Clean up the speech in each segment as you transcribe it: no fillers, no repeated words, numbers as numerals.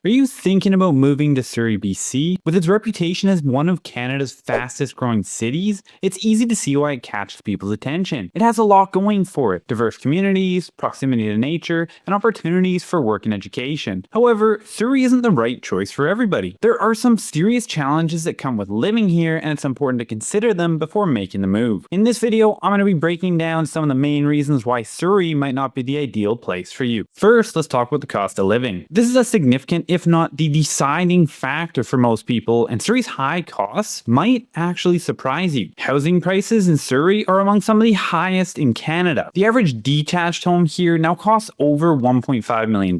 Are you thinking about moving to Surrey, BC? With its reputation as one of Canada's fastest growing cities, it's easy to see why it catches people's attention. It has a lot going for it: diverse communities, proximity to nature, and opportunities for work and education. However, Surrey isn't the right choice for everybody. There are some serious challenges that come with living here, and it's important to consider them before making the move. In this video, I'm going to be breaking down some of the main reasons why Surrey might not be the ideal place for you. First, let's talk about the cost of living. This is a significant, if not the deciding factor for most people, and Surrey's high costs might actually surprise you. Housing prices in Surrey are among some of the highest in Canada. The average detached home here now costs over $1.5 million.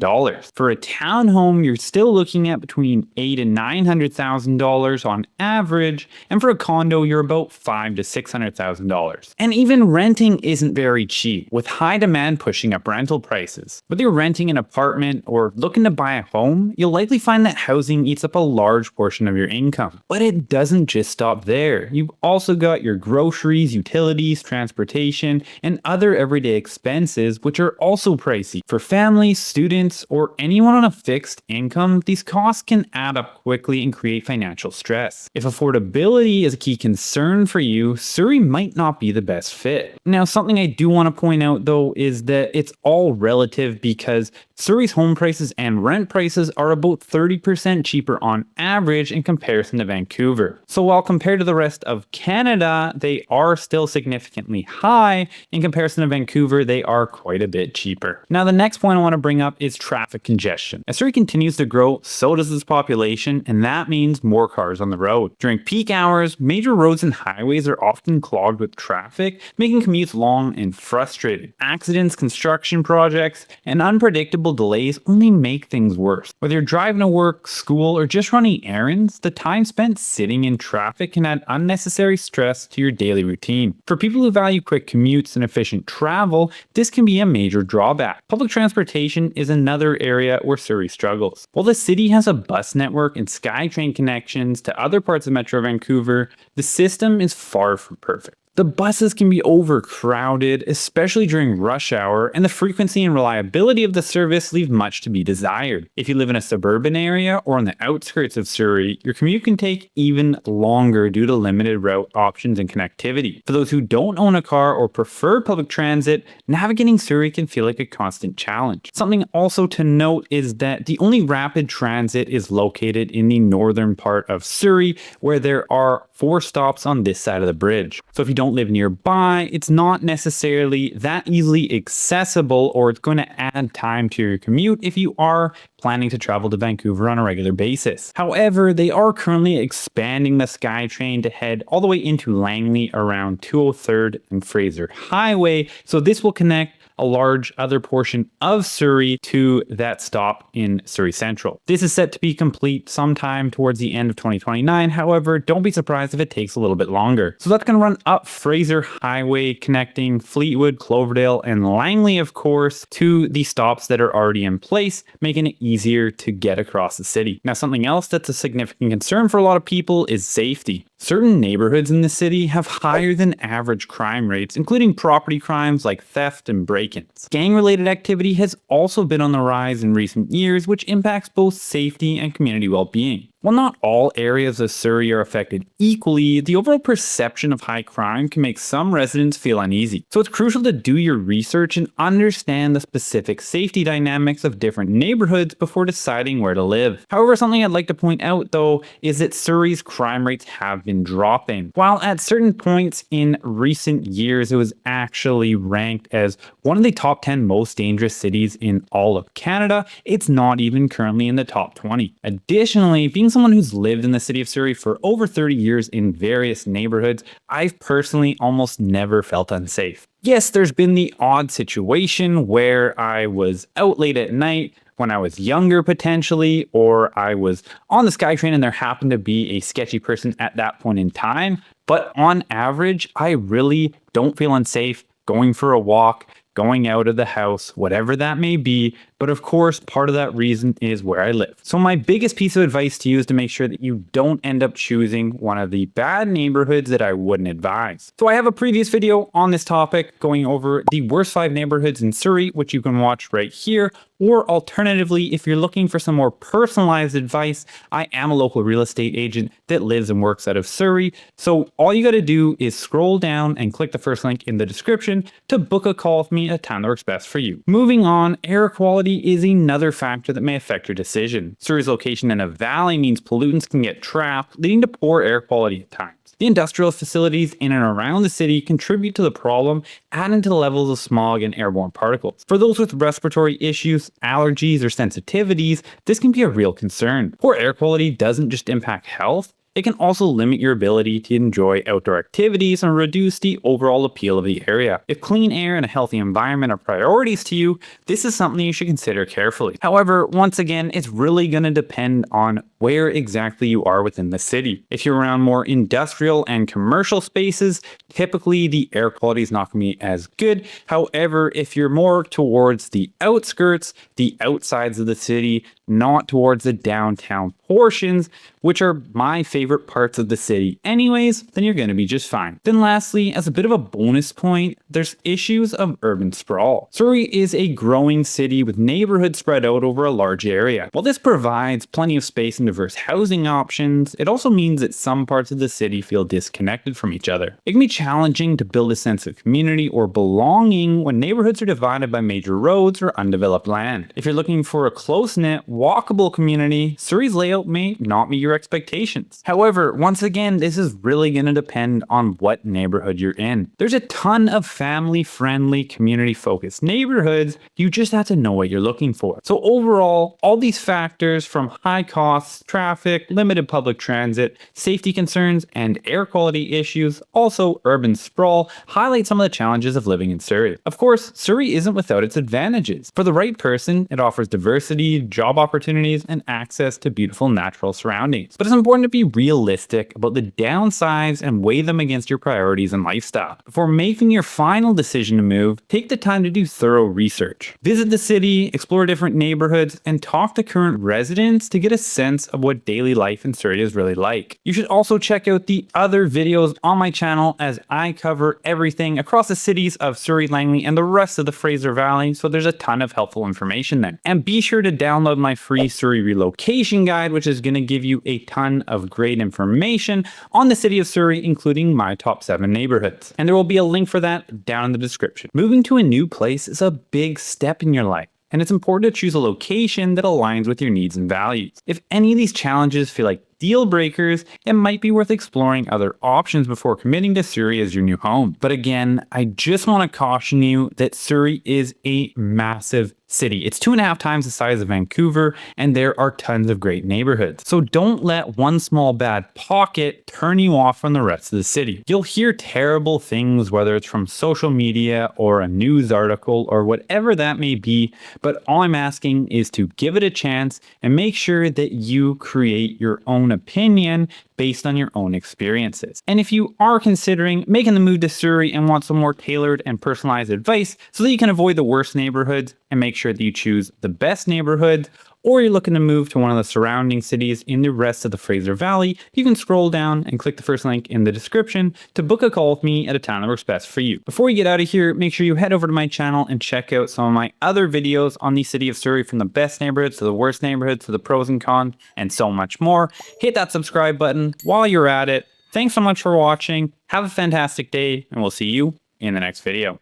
For a townhome, you're still looking at between $800,000 and $900,000 on average, and for a condo, you're about $500,000 to $600,000. And even renting isn't very cheap, with high demand pushing up rental prices. Whether you're renting an apartment or looking to buy a home, you'll likely find that housing eats up a large portion of your income. But it doesn't just stop there. You've also got your groceries, utilities, transportation, and other everyday expenses, which are also pricey. For families, students, or anyone on a fixed income, these costs can add up quickly and create financial stress. If affordability is a key concern for you, Surrey might not be the best fit. Now, something I do want to point out though is that it's all relative, because Surrey's home prices and rent prices are about 30% cheaper on average in comparison to Vancouver. So while compared to the rest of Canada, they are still significantly high, in comparison to Vancouver, they are quite a bit cheaper. Now, the next point I want to bring up is traffic congestion. As Surrey continues to grow, so does its population, and that means more cars on the road. During peak hours, major roads and highways are often clogged with traffic, making commutes long and frustrating. Accidents, construction projects, and unpredictable delays only make things worse. Whether you're driving to work, school, or just running errands, the time spent sitting in traffic can add unnecessary stress to your daily routine. For people who value quick commutes and efficient travel, this can be a major drawback. Public transportation is another area where Surrey struggles. While the city has a bus network and SkyTrain connections to other parts of Metro Vancouver, the system is far from perfect. The buses can be overcrowded, especially during rush hour, and the frequency and reliability of the service leave much to be desired. If you live in a suburban area or on the outskirts of Surrey, your commute can take even longer due to limited route options and connectivity. For those who don't own a car or prefer public transit, navigating Surrey can feel like a constant challenge. Something also to note is that the only rapid transit is located in the northern part of Surrey, where there are 4 stops on this side of the bridge. So if you don't live nearby, it's not necessarily that easily accessible, or it's going to add time to your commute if you are planning to travel to Vancouver on a regular basis. However, they are currently expanding the SkyTrain to head all the way into Langley around 203rd and Fraser Highway, so this will connect a large other portion of Surrey to that stop in Surrey Central. This is set to be complete sometime towards the end of 2029. However, don't be surprised if it takes a little bit longer. So that's going to run up Fraser Highway, connecting Fleetwood, Cloverdale, and Langley, of course, to the stops that are already in place, making it easier to get across the city. Now, something else that's a significant concern for a lot of people is safety. Certain neighborhoods in the city have higher than average crime rates, including property crimes like theft and break-ins. Gang-related activity has also been on the rise in recent years, which impacts both safety and community well-being. While not all areas of Surrey are affected equally, the overall perception of high crime can make some residents feel uneasy. So it's crucial to do your research and understand the specific safety dynamics of different neighborhoods before deciding where to live. However, something I'd like to point out though is that Surrey's crime rates have been dropping. While at certain points in recent years it was actually ranked as one of the top 10 most dangerous cities in all of Canada, it's not even currently in the top 20. Additionally, being someone who's lived in the city of Surrey for over 30 years in various neighborhoods, I've personally almost never felt unsafe. Yes, there's been the odd situation where I was out late at night when I was younger potentially, or I was on the SkyTrain and there happened to be a sketchy person at that point in time. But on average, I really don't feel unsafe going for a walk, going out of the house, whatever that may be. But of course, part of that reason is where I live. So my biggest piece of advice to you is to make sure that you don't end up choosing one of the bad neighborhoods that I wouldn't advise. So I have a previous video on this topic going over the worst 5 neighborhoods in Surrey, which you can watch right here. Or alternatively, if you're looking for some more personalized advice, I am a local real estate agent that lives and works out of Surrey. So all you got to do is scroll down and click the first link in the description to book a call with me at a time that works best for you. Moving on, air quality is another factor that may affect your decision. Surrey's location in a valley means pollutants can get trapped, leading to poor air quality at times. The industrial facilities in and around the city contribute to the problem, adding to the levels of smog and airborne particles. For those with respiratory issues, allergies, or sensitivities, this can be a real concern. Poor air quality doesn't just impact health, it can also limit your ability to enjoy outdoor activities and reduce the overall appeal of the area. If clean air and a healthy environment are priorities to you, this is something you should consider carefully. However, once again, it's really going to depend on where exactly you are within the city. If you're around more industrial and commercial spaces, typically the air quality is not going to be as good. However, if you're more towards the outskirts, the outsides of the city, not towards the downtown portions, which are my favorite parts of the city anyways, then you're going to be just fine. Then lastly, as a bit of a bonus point, there's issues of urban sprawl. Surrey is a growing city with neighborhoods spread out over a large area. While this provides plenty of space and diverse housing options, it also means that some parts of the city feel disconnected from each other. It can be challenging to build a sense of community or belonging when neighborhoods are divided by major roads or undeveloped land. If you're looking for a close-knit, walkable community, Surrey's layout may not meet your expectations. However, once again, this is really going to depend on what neighborhood you're in. There's a ton of family-friendly, community-focused neighborhoods. You just have to know what you're looking for. So overall, all these factors from high costs, traffic, limited public transit, safety concerns, and air quality issues, also urban sprawl, highlight some of the challenges of living in Surrey. Of course, Surrey isn't without its advantages. For the right person, it offers diversity, job opportunities, and access to beautiful natural surroundings. But it's important to be realistic about the downsides and weigh them against your priorities and lifestyle. Before making your final decision to move, take the time to do thorough research. Visit the city, explore different neighborhoods, and talk to current residents to get a sense of what daily life in Surrey is really like. You should also check out the other videos on my channel as I cover everything across the cities of Surrey, Langley, and the rest of the Fraser Valley, so there's a ton of helpful information there. And be sure to download my free Surrey relocation guide, which is going to give you a ton of great information on the city of Surrey, including my top 7 neighborhoods. And there will be a link for that down in the description. Moving to a new place is a big step in your life, and it's important to choose a location that aligns with your needs and values. If any of these challenges feel like deal breakers, it might be worth exploring other options before committing to Surrey as your new home. But again, I just want to caution you that Surrey is a massive city. It's 2.5 times the size of Vancouver, and there are tons of great neighborhoods. So don't let one small bad pocket turn you off from the rest of the city. You'll hear terrible things, whether it's from social media or a news article or whatever that may be, but all I'm asking is to give it a chance and make sure that you create your own opinion based on your own experiences. And if you are considering making the move to Surrey and want some more tailored and personalized advice so that you can avoid the worst neighborhoods and make sure that you choose the best neighborhoods, or you're looking to move to one of the surrounding cities in the rest of the Fraser Valley, you can scroll down and click the first link in the description to book a call with me at a time that works best for you. Before you get out of here, make sure you head over to my channel and check out some of my other videos on the city of Surrey, from the best neighborhoods to the worst neighborhoods to the pros and cons and so much more. Hit that subscribe button while you're at it. Thanks so much for watching. Have a fantastic day, and we'll see you in the next video.